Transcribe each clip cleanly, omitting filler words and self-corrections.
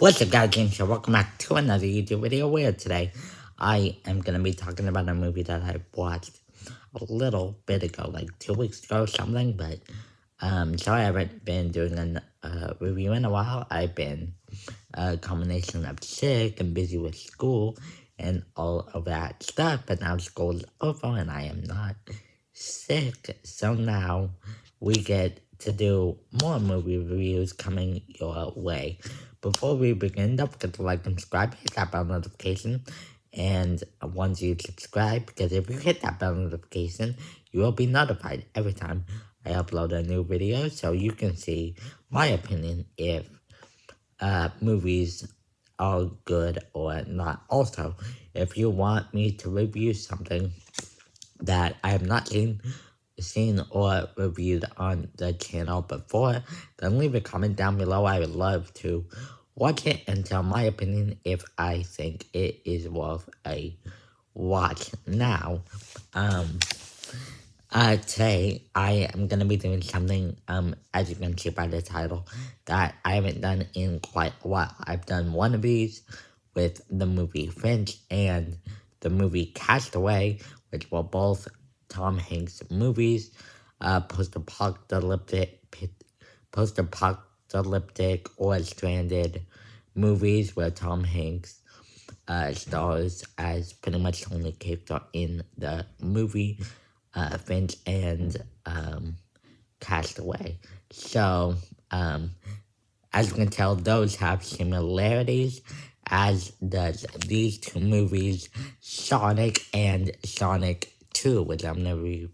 What's up, guys? James here. Welcome back to another YouTube video where today I am going to be talking about a movie that I watched a little bit ago, like 2 weeks ago or something, but sorry I haven't been doing a review in a while. I've been a combination of sick and busy with school and all of that stuff, but now school's over and I am not sick, so now we get to do more movie reviews coming your way. Before we begin, don't forget to like and subscribe, hit that bell notification, and once you subscribe, because if you hit that bell notification, you will be notified every time I upload a new video, so you can see my opinion if movies are good or not. Also, if you want me to review something that I have not seen or reviewed on the channel before, then leave a comment down below. I would love to watch it and tell my opinion if I think it is worth a watch. Now, today I am gonna be doing something, as you can see by the title, that I haven't done in quite a while. I've done one of these with the movie Finch and the movie Castaway, which were both Tom Hanks movies, post-apocalyptic or stranded movies where Tom Hanks stars as pretty much the only character in the movie, Finch and Castaway. So, as you can tell, those have similarities, as does these two movies, Sonic and Sonic 2, which I'm going to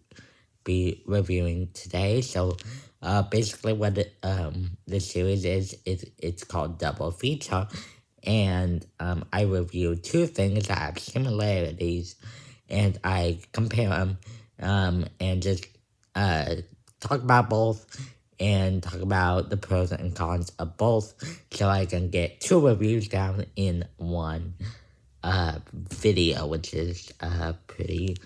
be reviewing today. So, basically what the series is it's called Double Feature, and I review two things that have similarities, and I compare them, and just talk about both, and talk about the pros and cons of both, so I can get two reviews down in one video, which is pretty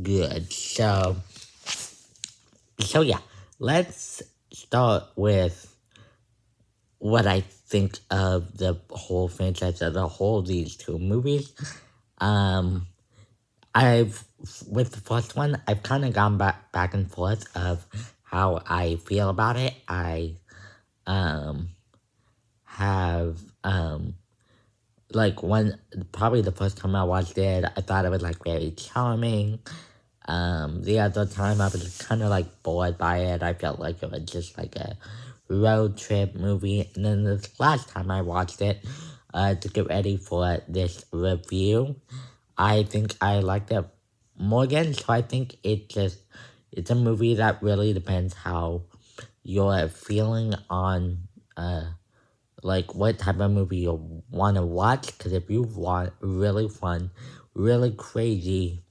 good. So yeah, let's start with what I think of the whole franchise as a whole, these two movies. With the first one, I've kind of gone back and forth of how I feel about it. I, have, probably the first time I watched it, I thought it was, very charming. The other time I was kind of, bored by it. I felt like it was just, a road trip movie. And then this last time I watched it, to get ready for this review, I think I liked it more again. So I think it's a movie that really depends how you're feeling on, what type of movie you want to watch. Because if you want really fun, really crazy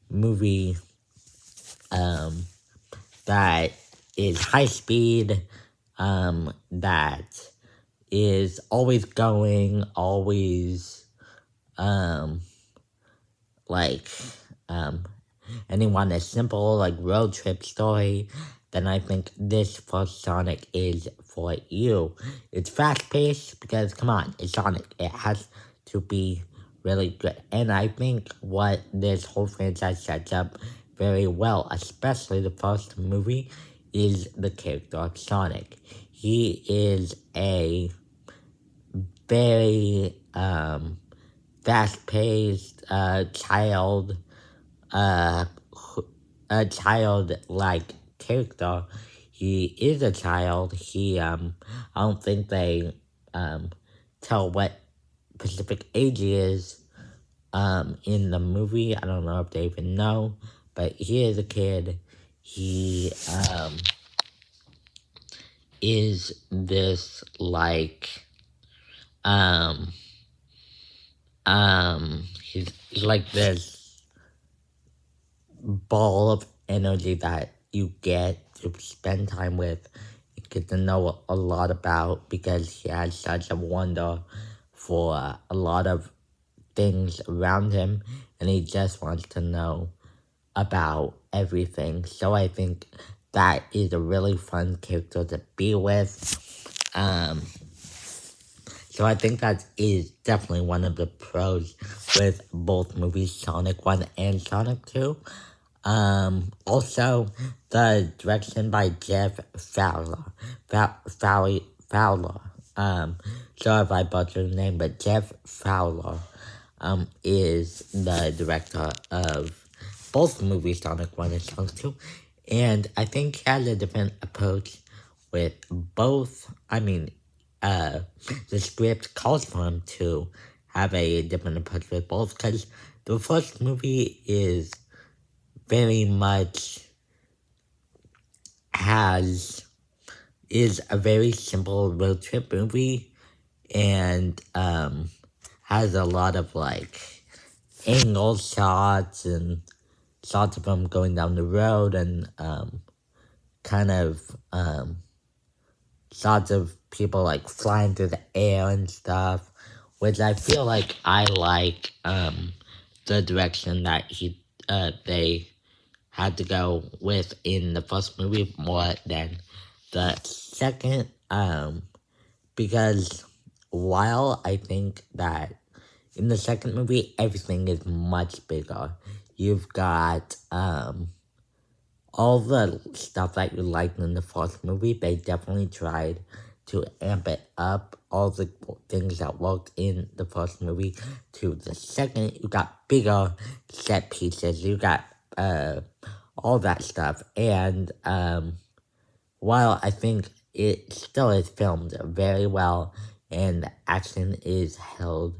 movie, that is high speed, that is always going, always, anyone a simple, road trip story, then I think this first Sonic is for you. It's fast-paced, because, come on, it's Sonic. It has to be really good. And I think what this whole franchise sets up very well, especially the first movie, is the character of Sonic. He is a very, fast-paced, a childlike character. He is a child. I don't think they, tell what specific age he is, in the movie. I don't know if they even know, but he is a kid. He, is this, he's like this ball of energy that you get to spend time with, you get to know a lot about, because he has such a wonder for a lot of things around him, and he just wants to know about everything. So I think that is a really fun character to be with. So I think that is definitely one of the pros with both movies, Sonic 1 and Sonic 2. Also, the direction by Jeff Fowler. Fowler. Sorry if I butchered the name, but Jeff Fowler, is the director of both movies, Sonic 1 and Sonic 2. And I think he has a different approach with both. I mean, the script calls for him to have a different approach with both, because the first movie is very much is a very simple road trip movie, and has a lot of like angle shots and shots of them going down the road, and kind of shots of people like flying through the air and stuff, which I feel like I like the direction that they had to go with in the first movie more than the second, because while I think that in the second movie everything is much bigger, you've got all the stuff that you liked in the first movie. They definitely tried to amp it up, all the things that worked in the first movie to the second. You got bigger set pieces, you got all that stuff, and while I think it still is filmed very well and the action is held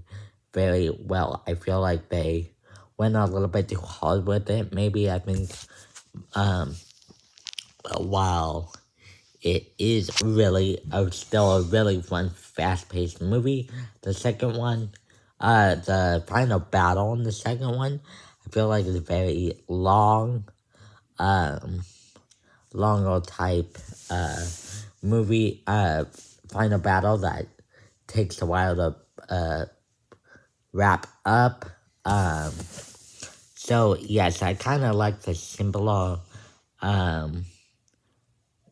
very well, I feel like they went a little bit too hard with it. Maybe I think while it is really still a really fun, fast-paced movie, the second one, the final battle in the second one, I feel like it's very long, longer type movie, final battle that takes a while to wrap up. So yes, I kind of like the simpler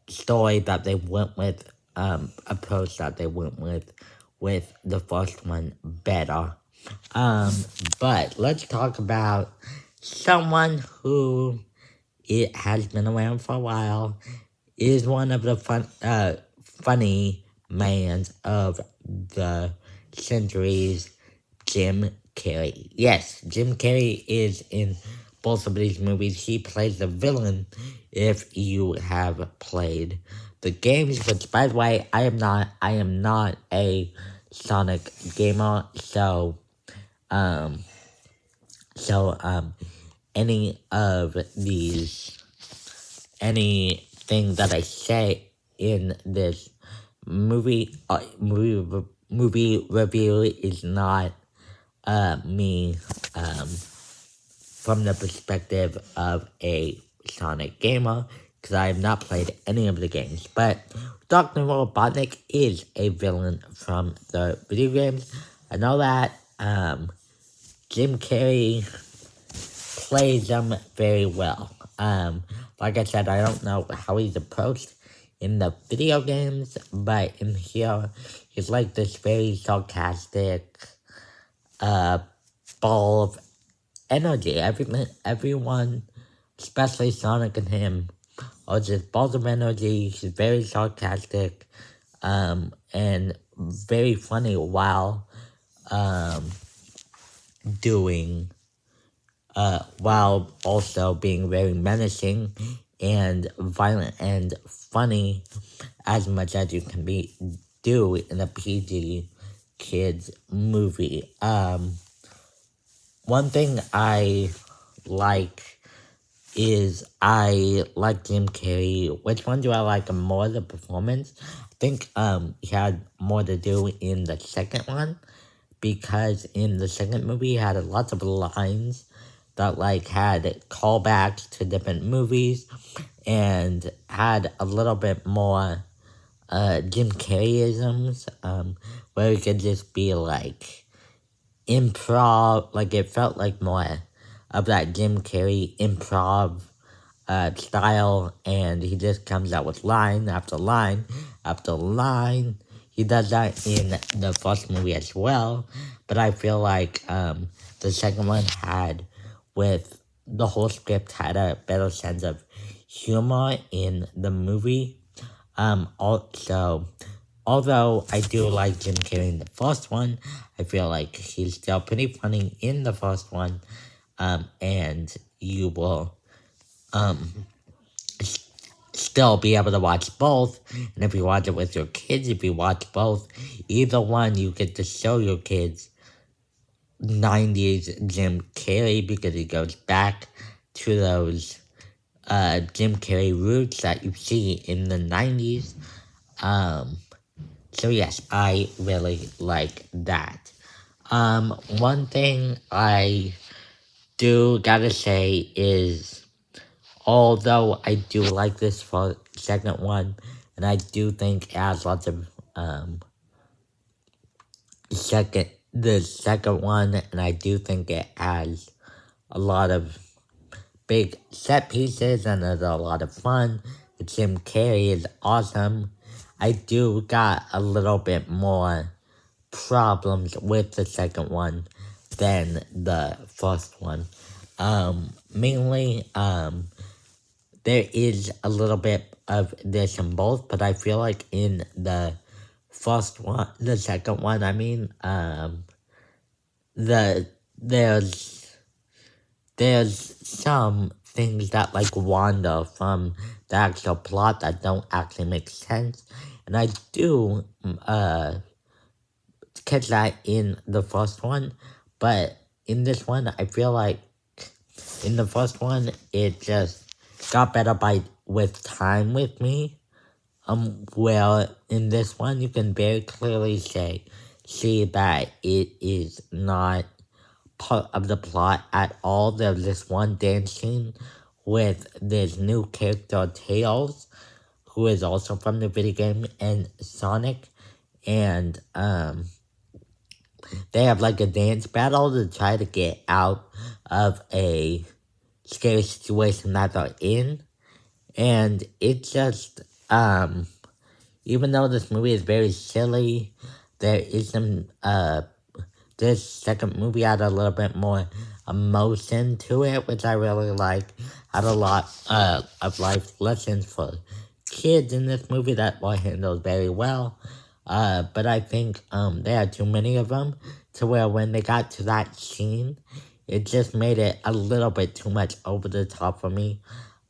story that they went with, approach that they went with the first one better. But let's talk about someone who it has been around for a while, is one of the funny mans of the centuries, Jim Carrey. Yes, Jim Carrey is in both of these movies. He plays the villain if you have played the games, which by the way, I am not a Sonic gamer, so any of these, anything that I say in this movie review is not me from the perspective of a Sonic gamer, because I have not played any of the games. But Dr. Robotnik is a villain from the video games. I know that. Jim Carrey plays them very well. Like I said, I don't know how he's approached in the video games, but in here, he's like this very sarcastic, ball of energy. Everyone, especially Sonic and him, are just balls of energy. He's very sarcastic, and very funny while, while also being very menacing and violent and funny, as much as you can do in a PG kids movie. One thing I like is I like Jim Carrey. Which one do I like more? The performance? I think he had more to do in the second one, because in the second movie he had lots of lines that like had callbacks to different movies and had a little bit more Jim Carreyisms, where it could just be like improv, like it felt like more of that Jim Carrey improv style, and he just comes out with line after line after line. he does that in the first movie as well, but I feel like the second one had, with the whole script, had a better sense of humor in the movie. Also, although I do like Jim Carrey in the first one, I feel like he's still pretty funny in the first one. And you will still be able to watch both. And if you watch it with your kids, if you watch both, either one, you get to show your kids 90s Jim Carrey, because he goes back to those Jim Carrey roots that you see in the 90s. So yes, I really like that. One thing I do gotta say is, although I do like this for second one, and I do think it has lots of the second one, and I do think it has a lot of big set pieces and there's a lot of fun. The Jim Carrey is awesome. I do got a little bit more problems with the second one than the first one. Mainly, there is a little bit of this in both, but I feel like in the second one, I mean, the there's some things that like wander from the actual plot that don't actually make sense, and I do catch that in the first one, but in this one, I feel like in the first one, it just got better with time with me. Where in this one, you can very clearly see that it is not part of the plot at all. There's this one dance scene with this new character, Tails, who is also from the video game, and Sonic, and they have like a dance battle to try to get out of a scary situation that they're in. And it's just, even though this movie is very silly, there is some, this second movie had a little bit more emotion to it, which I really like. Had a lot of life lessons for kids in this movie that were handled very well. But I think there are too many of them to where when they got to that scene, it just made it a little bit too much over the top for me.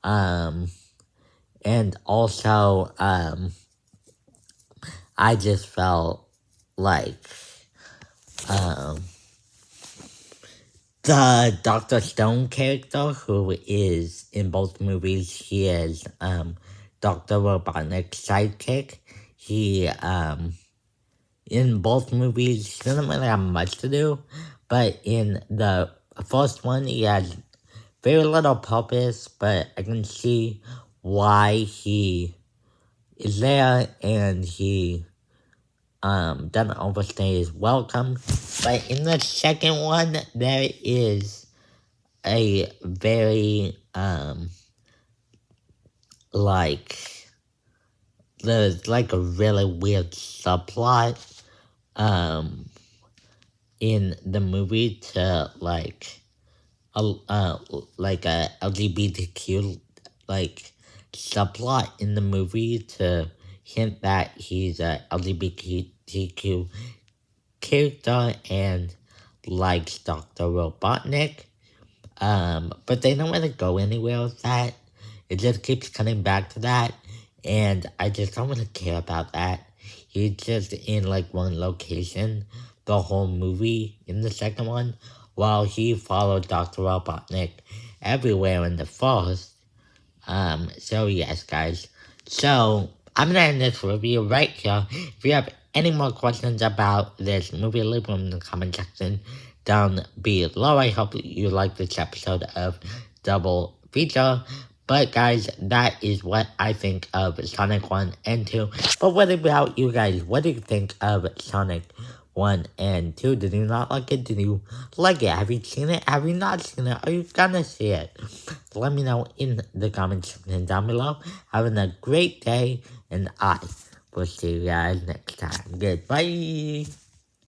And also, I just felt like the Dr. Stone character, who is in both movies, he is Dr. Robotnik's sidekick. He, in both movies, he doesn't really have much to do, but in the first one, he has very little purpose, but I can see why he is there, and he doesn't overstay his welcome. But in the second one, there is a very there's like a really weird subplot in the movie to like a LGBTQ subplot in the movie to hint that he's a LGBTQ character and likes Dr. Robotnik. But they don't really go anywhere with that. It just keeps coming back to that, and I just don't really care about that. He's just in like one location the whole movie in the second one, while he followed Dr. Robotnik everywhere in the first. So yes, guys. So, I'm gonna end this review right here. If you have any more questions about this movie, leave them in the comment section down below. I hope you liked this episode of Double Feature. But guys, that is what I think of Sonic 1 and 2. But what about you guys? What do you think of Sonic 1 and 2? Did you not like it? Did you like it? Have you seen it? Have you not seen it? Are you gonna see it? Let me know in the comment section down below. Having a great day, and I We'll see you guys next time. Goodbye.